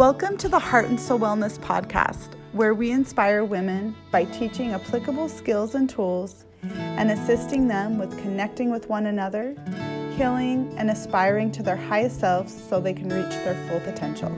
Welcome to the Heart and Soul Wellness Podcast, where we inspire women by teaching applicable skills and tools and assisting them with connecting with one another, healing, and aspiring to their highest selves so they can reach their full potential.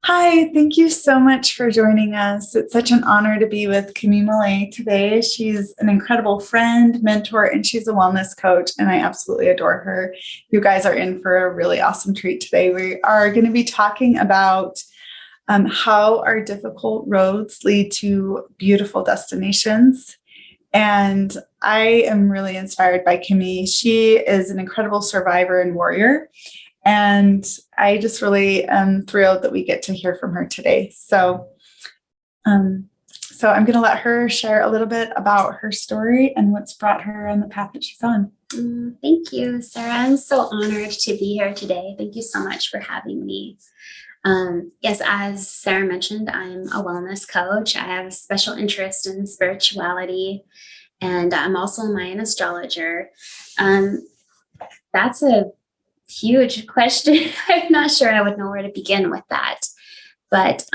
Hi, thank you so much for joining us. It's such an honor to be with Kimmy Millet today. She's an incredible friend, mentor, and she's a wellness coach, and I absolutely adore her. You guys are in for a really awesome treat today. We are going to be talking about how our difficult roads lead to beautiful destinations. And I am really inspired by Kimmy. She is an incredible survivor and warrior. And I just really am thrilled that we get to hear from her today. So I'm going to let her share a little bit about her story and what's brought her on the path that she's on. Thank you, Sarah. I'm so honored to be here today. Thank you so much for having me. Yes, as Sarah mentioned, I'm a wellness coach. I have a special interest in spirituality, and I'm also a Mayan astrologer. That's a huge question. I'm not sure I would know where to begin with that. But,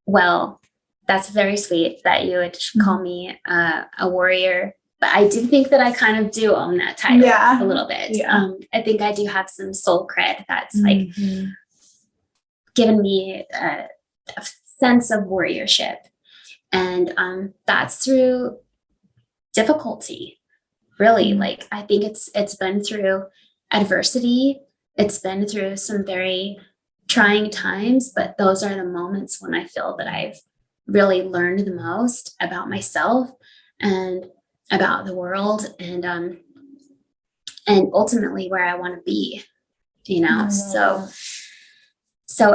well, that's very sweet that you would call me a warrior. But I do think that I kind of do own that title a little bit. Yeah. I think I do have some soul cred that's like given me a sense of warriorship. And that's through difficulty, really. Like, I think it's been through adversity. It's been through some very trying times, but those are the moments when I feel that I've really learned the most about myself and about the world and ultimately where I want to be, you know. So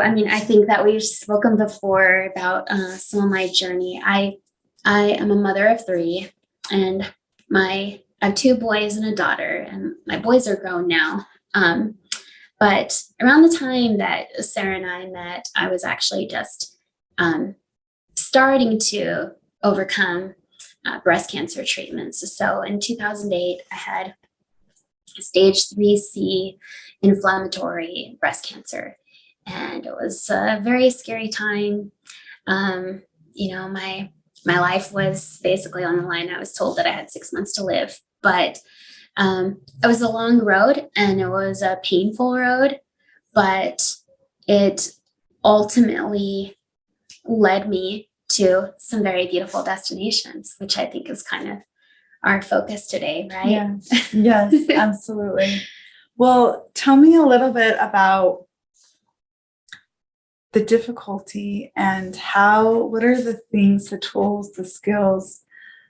I mean, I think that we've spoken before about some of my journey. I am a mother of three, and I have two boys and a daughter, and my boys are grown now. But around the time that Sarah and I met, I was actually just starting to overcome breast cancer treatments. So in 2008, I had stage 3C inflammatory breast cancer. And it was a very scary time. You know, my life was basically on the line. I was told that I had 6 months to live. But it was a long road and it was a painful road, but it ultimately led me to some very beautiful destinations, which I think is kind of our focus today, right? Yeah. Yes, absolutely. Well, tell me a little bit about the difficulty and what are the things, the tools, the skills?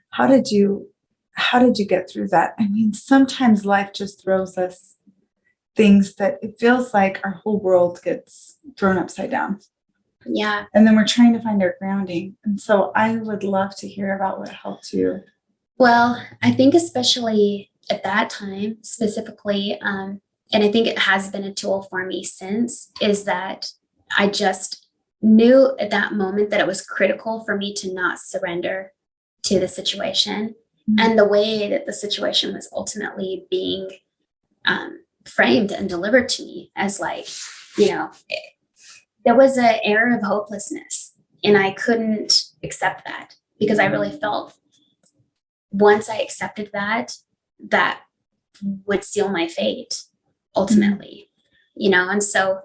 How did you get through that? I mean, sometimes life just throws us things that it feels like our whole world gets thrown upside down. Yeah. And then we're trying to find our grounding. And so I would love to hear about what helped you. Well, I think especially at that time specifically, and I think it has been a tool for me since, is that I just knew at that moment that it was critical for me to not surrender to the situation. And the way that the situation was ultimately being framed and delivered to me as like, you know, there was an air of hopelessness, and I couldn't accept that because I really felt once I accepted that would seal my fate ultimately, you know. And so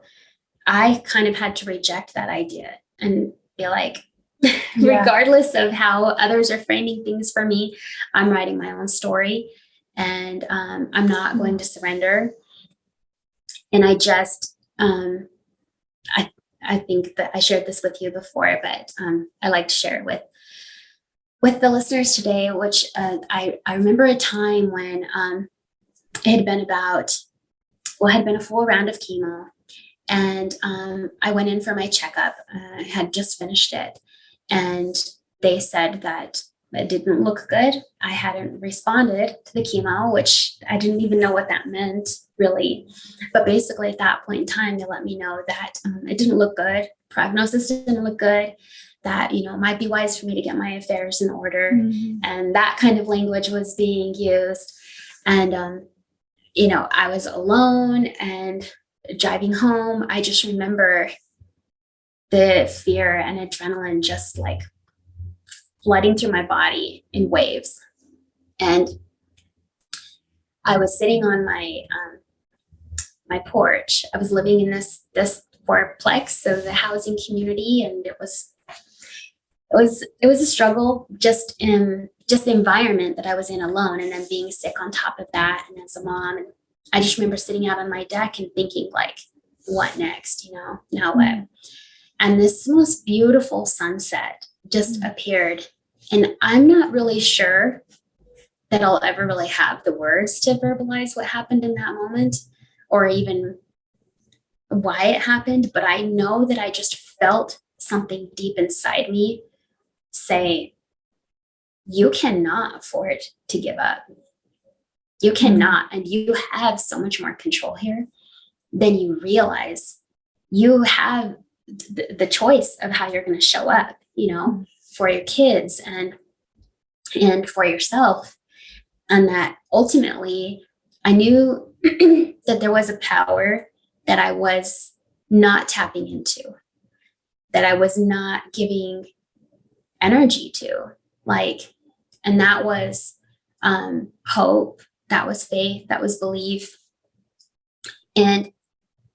I kind of had to reject that idea and be like, regardless of how others are framing things for me, I'm writing my own story, and I'm not going to surrender. And I just, I think that I shared this with you before, but I like to share it with the listeners today, which I remember a time when it had been had been a full round of chemo, and I went in for my checkup. I had just finished it. And they said that it didn't look good. I hadn't responded to the chemo, which I didn't even know what that meant, really. But basically, at that point in time, they let me know that it didn't look good. Prognosis didn't look good, that, you know, it might be wise for me to get my affairs in order. And that kind of language was being used. And, you know, I was alone and driving home. I just remember the fear and adrenaline just like flooding through my body in waves. And I was sitting on my my porch. I was living in this fourplex of the housing community, and it was a struggle just in the environment that I was in alone, and then being sick on top of that, and as a mom. And I just remember sitting out on my deck and thinking, like, what next? You know, now what? And this most beautiful sunset just appeared, and I'm not really sure that I'll ever really have the words to verbalize what happened in that moment, or even why it happened. But I know that I just felt something deep inside me say, you cannot afford to give up. You cannot. And you have so much more control here than you realize. You have the choice of how you're going to show up, you know, for your kids and for yourself. And that ultimately I knew that there was a power that I was not tapping into, that I was not giving energy to, like, and that was hope, that was faith, that was belief. And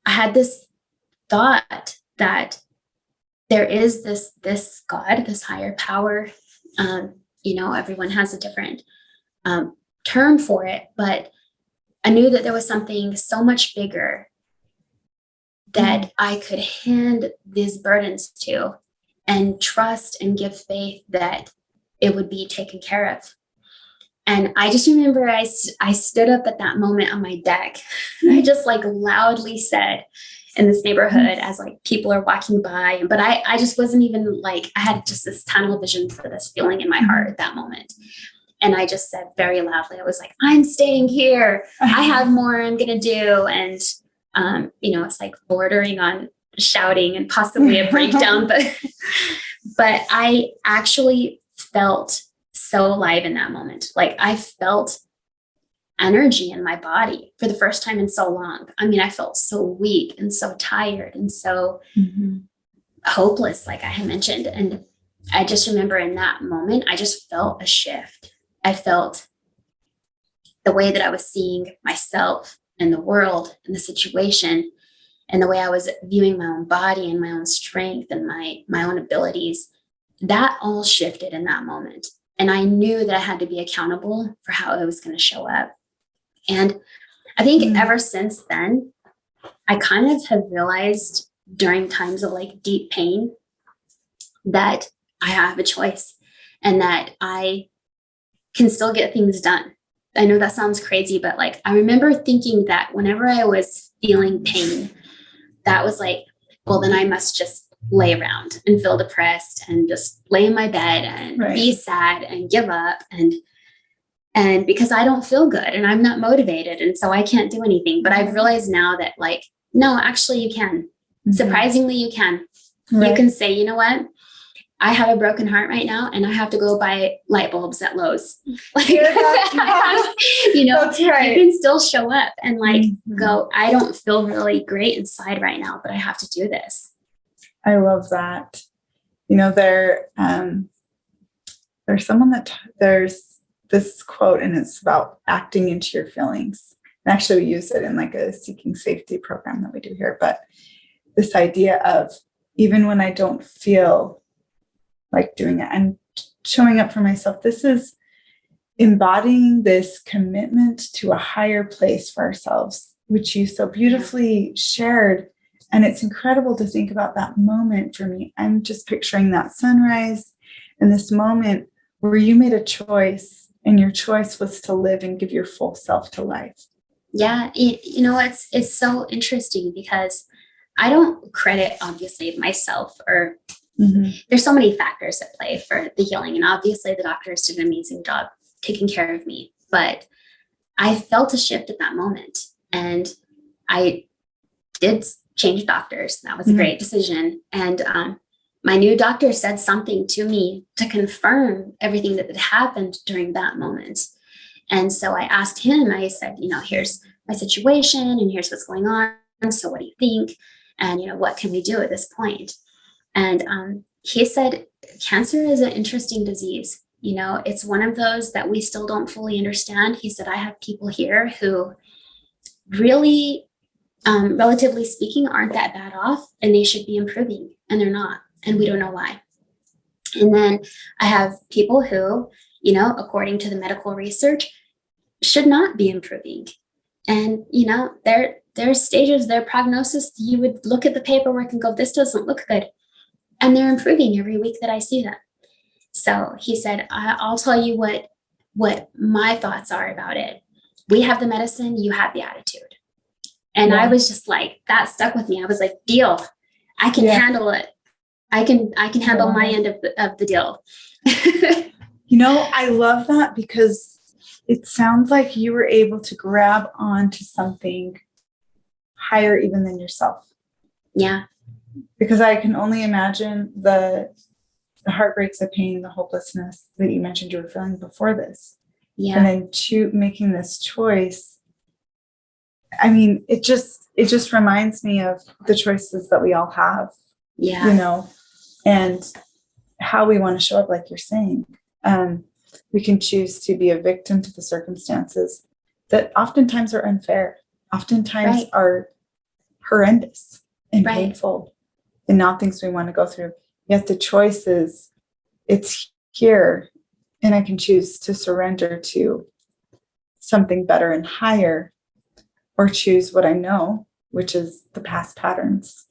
I had this thought that there is this God, this higher power. You know, everyone has a different term for it, but I knew that there was something so much bigger that I could hand these burdens to and trust and give faith that it would be taken care of. And I just remember I stood up at that moment on my deck. I just like loudly said in this neighborhood as like people are walking by, but I just wasn't even like, I had just this tunnel vision for this feeling in my heart at that moment. And I just said very loudly, I was like, I'm staying here. I have more I'm going to do. And, you know, it's like bordering on shouting and possibly a breakdown, but I actually felt so alive in that moment. Like I felt energy in my body for the first time in so long. I mean, I felt so weak and so tired and so hopeless, like I had mentioned. And I just remember in that moment, I just felt a shift. I felt the way that I was seeing myself and the world and the situation and the way I was viewing my own body and my own strength and my own abilities, that all shifted in that moment. And I knew that I had to be accountable for how I was going to show up. And I think ever since then, I kind of have realized during times of like deep pain that I have a choice and that I can still get things done. I know that sounds crazy, but like, I remember thinking that whenever I was feeling pain, that was like, well, then I must just lay around and feel depressed and just lay in my bed and be sad and give up. And because I don't feel good and I'm not motivated. And so I can't do anything, but I've realized now that like, no, actually you can. Surprisingly, you can. You can say, you know what? I have a broken heart right now and I have to go buy light bulbs at Lowe's. Like, you know, you can still show up and like go, I don't feel really great inside right now, but I have to do this. I love that. You know, there's someone there's this quote and it's about acting into your feelings. And actually we use it in like a seeking safety program that we do here. But this idea of even when I don't feel like doing it, I'm showing up for myself. This is embodying this commitment to a higher place for ourselves, which you so beautifully shared. And it's incredible to think about that moment for me. I'm just picturing that sunrise and this moment where you made a choice and your choice was to live and give your full self to life. Yeah. You know, it's so interesting because I don't credit obviously myself or there's so many factors at play for the healing. And obviously the doctors did an amazing job taking care of me, but I felt a shift at that moment and I did change doctors. That was a great decision. And my new doctor said something to me to confirm everything that had happened during that moment. And so I asked him, I said, here's my situation and here's what's going on. So what do you think? And, what can we do at this point? And he said, cancer is an interesting disease. It's one of those that we still don't fully understand. He said, I have people here who really, relatively speaking, aren't that bad off, and they should be improving, and they're not. And we don't know why. And then I have people who, according to the medical research, should not be improving. And, their stages, their prognosis, you would look at the paperwork and go, this doesn't look good. And they're improving every week that I see them. So he said, I'll tell you what my thoughts are about it. We have the medicine, you have the attitude. And I was just like, that stuck with me. I was like, deal. I can handle it. I can handle my end of the deal. I love that, because it sounds like you were able to grab onto something higher even than yourself. Yeah. Because I can only imagine the heartbreaks, the pain, the hopelessness that you mentioned you were feeling before this. Yeah. And then making this choice. I mean, it just reminds me of the choices that we all have. Yeah. And how we want to show up, like you're saying. We can choose to be a victim to the circumstances that oftentimes are unfair, oftentimes are horrendous and painful, and not things we want to go through. Yet the choice is, it's here, and I can choose to surrender to something better and higher, or choose what I know, which is the past patterns.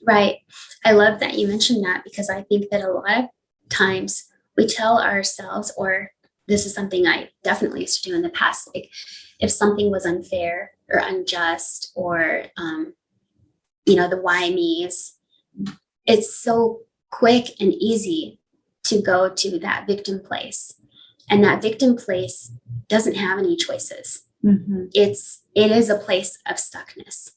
Right. I love that you mentioned that, because I think that a lot of times we tell ourselves, or this is something I definitely used to do in the past, like if something was unfair or unjust, or, the why me's, it's so quick and easy to go to that victim place. And that victim place doesn't have any choices. Mm-hmm. It is a place of stuckness.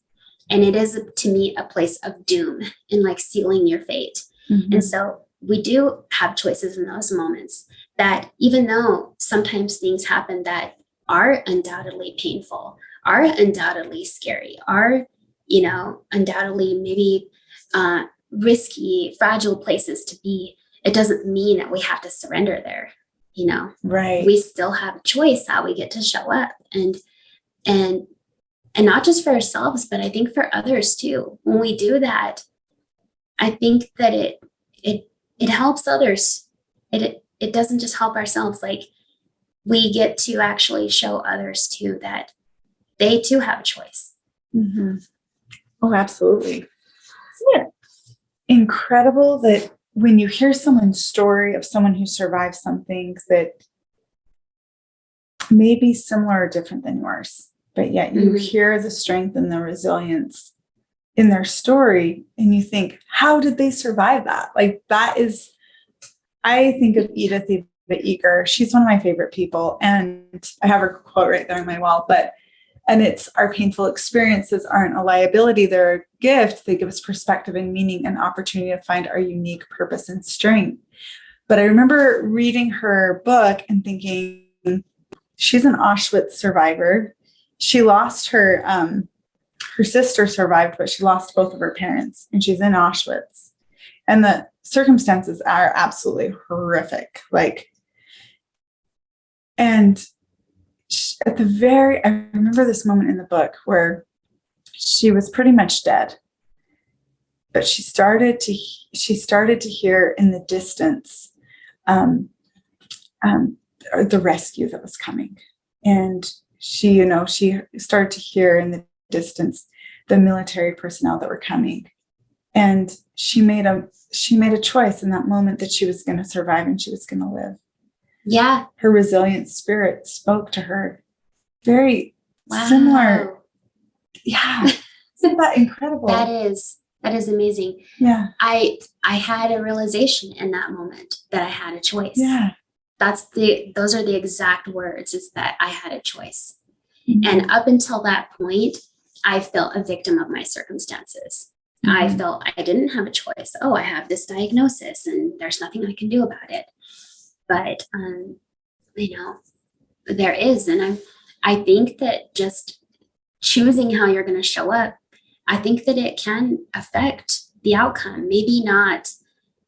And it is, to me, a place of doom and like sealing your fate. Mm-hmm. And so we do have choices in those moments, that even though sometimes things happen that are undoubtedly painful, are undoubtedly scary, are, undoubtedly maybe risky, fragile places to be, it doesn't mean that we have to surrender there. Right. We still have a choice how we get to show up, and not just for ourselves, but I think for others too. When we do that, I think that it helps others. It doesn't just help ourselves. Like, we get to actually show others too that they too have a choice. Mm-hmm. Oh, absolutely. Isn't it incredible that when you hear someone's story of someone who survived something that may be similar or different than yours, but yet you hear the strength and the resilience in their story, and you think, how did they survive that? Like, that is, I think of Edith Eger. She's one of my favorite people, and I have her quote right there on my wall, and it's, our painful experiences aren't a liability, they're a gift. They give us perspective and meaning and opportunity to find our unique purpose and strength. But I remember reading her book and thinking, she's an Auschwitz survivor. She lost her sister survived, but she lost both of her parents, and she's in Auschwitz. And the circumstances are absolutely horrific. I remember this moment in the book where she was pretty much dead, but she started to hear in the distance the rescue that was coming. And she started to hear in the distance the military personnel that were coming. And she made a choice in that moment that she was going to survive and she was going to live. Yeah. Her resilient spirit spoke to her. Very similar. Yeah. Isn't that incredible? That is amazing. Yeah. I had a realization in that moment that I had a choice. Yeah. Those are the exact words, is that I had a choice. Mm-hmm. And up until that point, I felt a victim of my circumstances. I felt I didn't have a choice. Oh, I have this diagnosis and there's nothing I can do about it. But, you know, there is. And I think that just choosing how you're going to show up, I think that it can affect the outcome. Maybe not,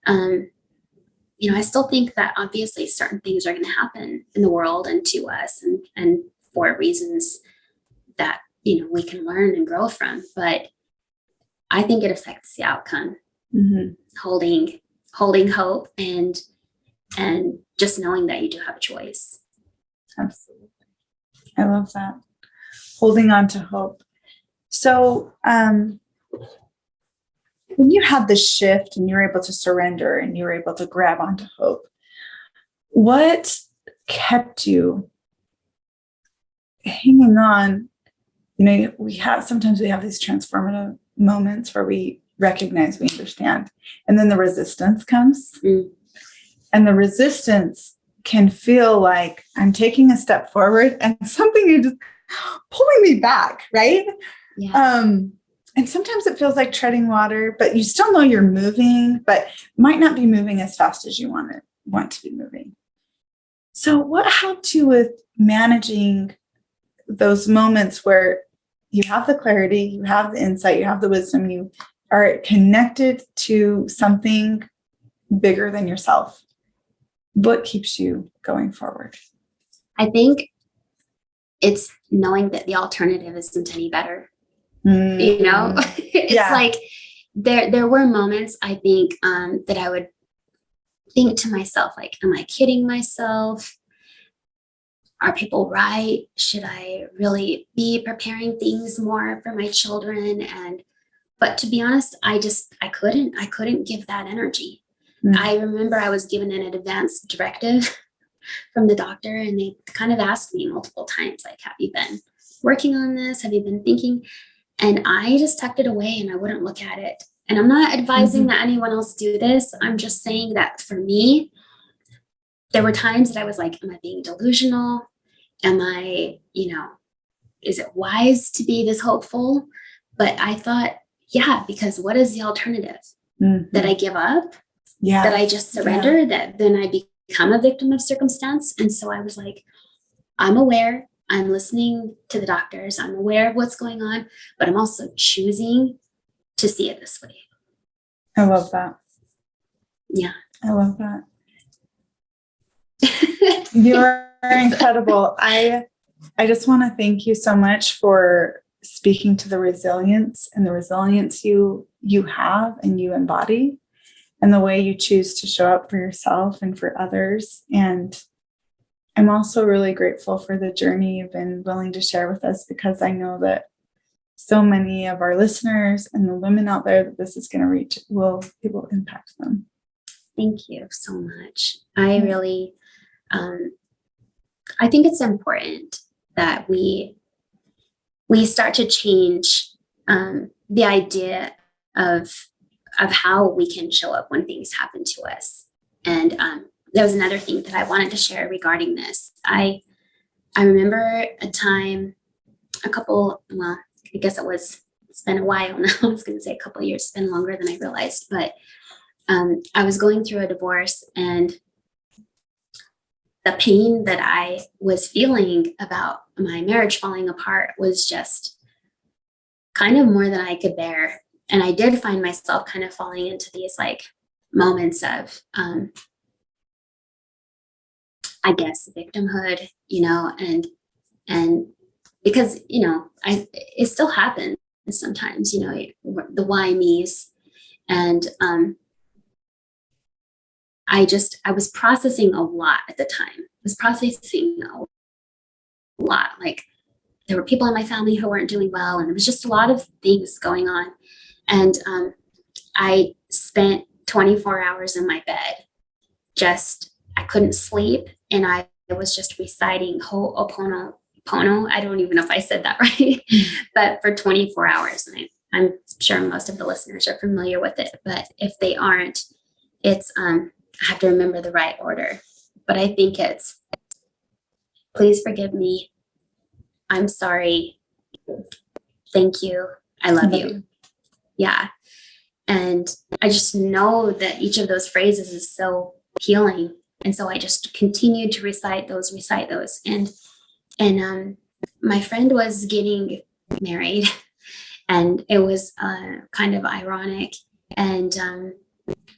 I still think that obviously certain things are going to happen in the world and to us and for reasons that, we can learn and grow from. But I think it affects the outcome. Holding hope and just knowing that you do have a choice. Absolutely. I love that. Holding on to hope. So when you had this shift and you were able to surrender and you were able to grab onto hope, what kept you hanging on? Sometimes we have these transformative moments where we recognize, we understand, and then the resistance comes. And the resistance can feel like I'm taking a step forward and something is just pulling me back, right? Yeah. And sometimes it feels like treading water, but you still know you're moving, but might not be moving as fast as you want to be moving. So what helped you with managing those moments where you have the clarity, you have the insight, you have the wisdom, you are connected to something bigger than yourself? What keeps you going forward? I think it's knowing that the alternative isn't any better. It's like there were moments I think that I would think to myself, like, am I kidding myself? Are people right? Should I really be preparing things more for my children? But to be honest, I couldn't give that energy. I remember I was given an advance directive from the doctor, and they kind of asked me multiple times, like, have you been working on this? Have you been thinking? And I just tucked it away and I wouldn't look at it. And I'm not advising that anyone else do this. I'm just saying that for me, there were times that I was like, am I being delusional? Am I, is it wise to be this hopeful? But I thought, yeah, because what is the alternative? That I give up? Yeah. That I just surrender? That then I become a victim of circumstance? And so I was like, I'm aware. I'm listening to the doctors. I'm aware of what's going on, but I'm also choosing to see it this way. I love that. Yeah. I love that. You're incredible. I just want to thank you so much for speaking to the resilience you have and you embody, and the way you choose to show up for yourself and for others. And I'm also really grateful for the journey you've been willing to share with us, because I know that so many of our listeners and the women out there that this is going to reach it will impact them. Thank you so much. I really, I think it's important that we start to change the idea of how we can show up when things happen to us. And there was another thing that I wanted to share regarding this. I remember a time, I guess it's been a while now. I was going to say a couple of years, it's been longer than I realized, but I was going through a divorce, and the pain that I was feeling about my marriage falling apart was just kind of more than I could bear. And I did find myself kind of falling into these like moments of, I guess, victimhood, and because, it still happens sometimes, the why me's. And I was processing a lot at the time. I was processing a lot. Like, there were people in my family who weren't doing well, and there was just a lot of things going on. And I spent 24 hours in my bed. I couldn't sleep, and I was just reciting Ho'oponopono. I don't even know if I said that right, but for 24 hours. And I'm sure most of the listeners are familiar with it, but if they aren't, it's I have to remember the right order. But I think it's, please forgive me. I'm sorry. Thank you. I love you. Yeah. And I just know that each of those phrases is so healing. And so I just continued to recite those. And my friend was getting married, and it was kind of ironic. And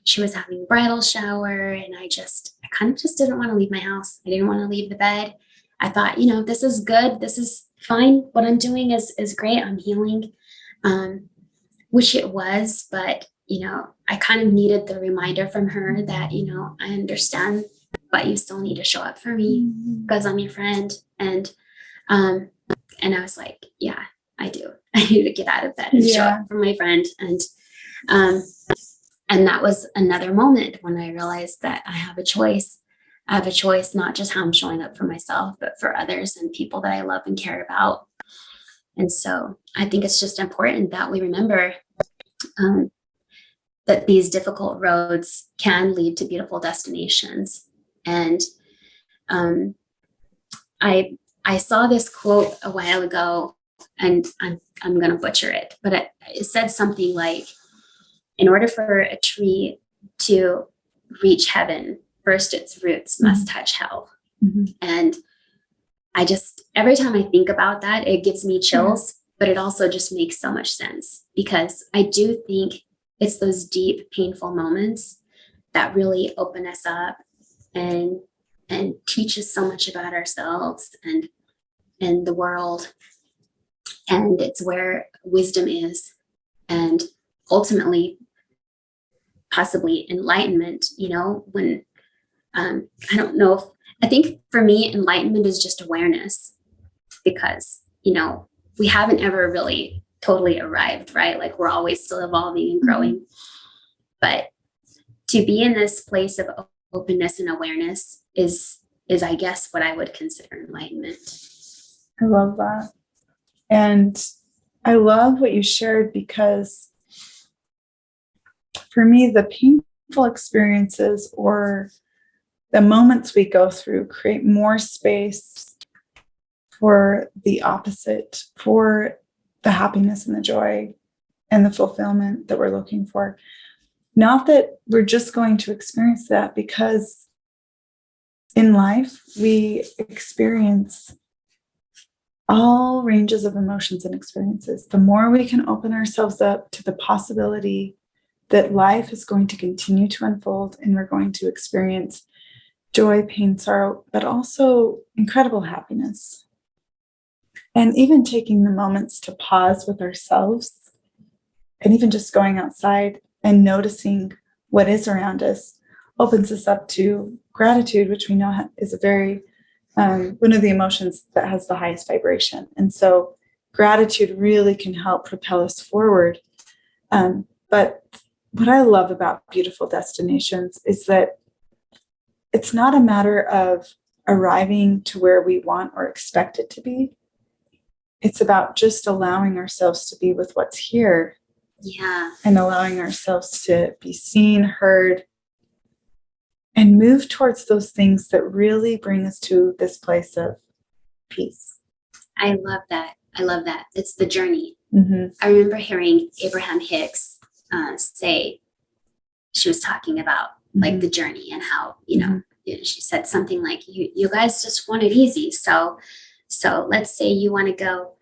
she was having a bridal shower, and I kind of just didn't want to leave my house. I didn't want to leave the bed. I thought, this is good. This is fine. What I'm doing is great. I'm healing, which it was. But, I kind of needed the reminder from her that, I understand, but you still need to show up for me because I'm your friend. And I was like, yeah, I do. I need to get out of bed and show up for my friend. And that was another moment when I realized that I have a choice. I have a choice, not just how I'm showing up for myself, but for others and people that I love and care about. And so I think it's just important that we remember that these difficult roads can lead to beautiful destinations. And I saw this quote a while ago, and I'm going to butcher it, but it said something like, in order for a tree to reach heaven, first its roots must touch hell. And every time I think about that, it gives me chills, but it also just makes so much sense, because I do think it's those deep, painful moments that really open us up and teach us so much about ourselves and the world. And it's where wisdom is, and ultimately possibly enlightenment, when I don't know if, I think for me, enlightenment is just awareness, because, we haven't ever really totally arrived, right? Like, we're always still evolving and growing. But to be in this place of openness and awareness is I guess what I would consider enlightenment. I love that. And I love what you shared, because for me, the painful experiences or the moments we go through create more space for the opposite, for the happiness and the joy and the fulfillment that we're looking for. Not that we're just going to experience that, because in life, we experience all ranges of emotions and experiences. The more we can open ourselves up to the possibility that life is going to continue to unfold, and we're going to experience joy, pain, sorrow, but also incredible happiness. And even taking the moments to pause with ourselves, and even just going outside and noticing what is around us, opens us up to gratitude, which we know is a very one of the emotions that has the highest vibration. And so gratitude really can help propel us forward. But what I love about beautiful destinations is that it's not a matter of arriving to where we want or expect it to be. It's about just allowing ourselves to be with what's here. Yeah. And allowing ourselves to be seen, heard, and move towards those things that really bring us to this place of peace. I love that. It's the journey. I remember hearing Abraham Hicks say, she was talking about like the journey and how, she said something like, you guys just want it easy. So let's say you want to go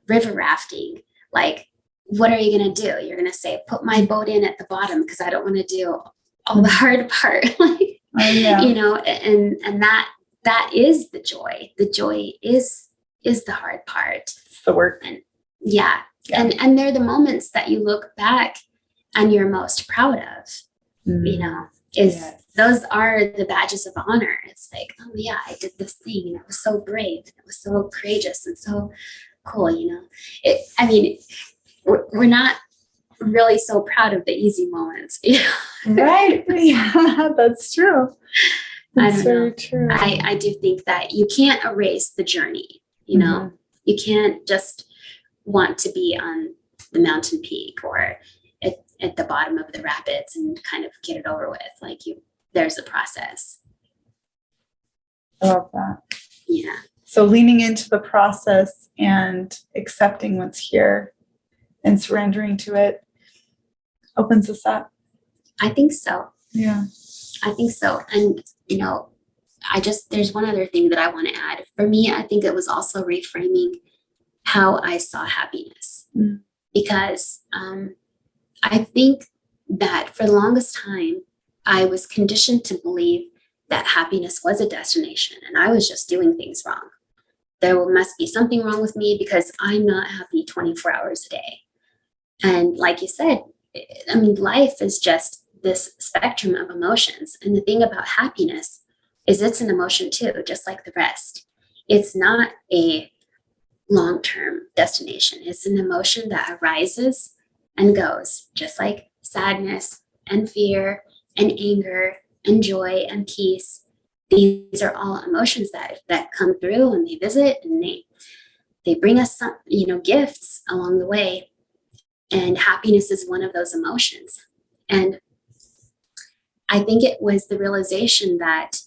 river rafting. Like, what are you going to do? You're going to say, put my boat in at the bottom because I don't want to do all the hard part. Like, and that is the joy. The joy is the hard part. It's the work. And and they're the moments that you look back and you're most proud of, those are the badges of honor. It's like, oh yeah, I did this thing and it was so brave and it was so courageous and so cool, we're not really so proud of the easy moments. Right. Yeah, that's true. That's very true. I do think that you can't erase the journey, you can't just want to be on the mountain peak or at the bottom of the rapids and kind of get it over with. Like, there's a process. I love that. Yeah. So leaning into the process and accepting what's here and surrendering to it. opens us up. I think so. Yeah. I think so. And, there's one other thing that I want to add. For me, I think it was also reframing how I saw happiness. Because I think that for the longest time, I was conditioned to believe that happiness was a destination and I was just doing things wrong. There must be something wrong with me because I'm not happy 24 hours a day. And like you said, life is just this spectrum of emotions. And the thing about happiness is it's an emotion too, just like the rest. It's not a long-term destination. It's an emotion that arises and goes, just like sadness and fear and anger and joy and peace. These are all emotions that come through and they visit and they bring us some, gifts along the way. And happiness is one of those emotions. And I think it was the realization that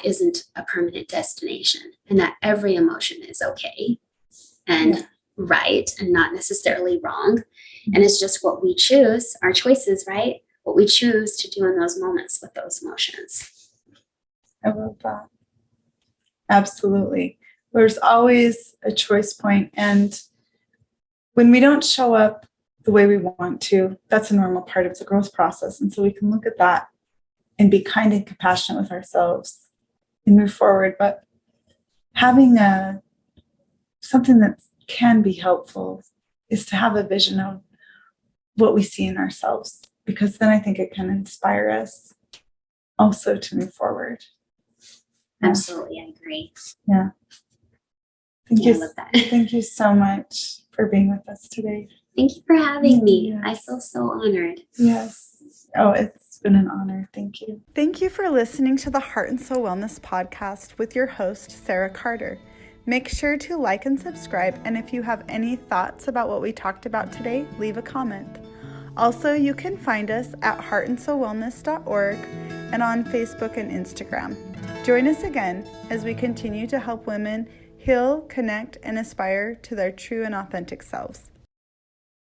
isn't a permanent destination and that every emotion is okay and right and not necessarily wrong. And it's just what we choose, our choices, right? What we choose to do in those moments with those emotions. I love that. Absolutely. There's always a choice point. And when we don't show up the way we want to, that's a normal part of the growth process. And so we can look at that and be kind and compassionate with ourselves and move forward. But having something that can be helpful is to have a vision of what we see in ourselves, because then I think it can inspire us also to move forward. Absolutely, I agree. Yeah. I love that. Thank you so much for being with us today. Thank you for having me. Yes. I feel so honored. Yes. Oh, it's been an honor. Thank you. Thank you for listening to the Heart and Soul Wellness podcast with your host, Sarah Carter. Make sure to like and subscribe, and if you have any thoughts about what we talked about today, leave a comment. Also, you can find us at heartandsoulwellness.org and on Facebook and Instagram. Join us again as we continue to help women heal, connect, and aspire to their true and authentic selves.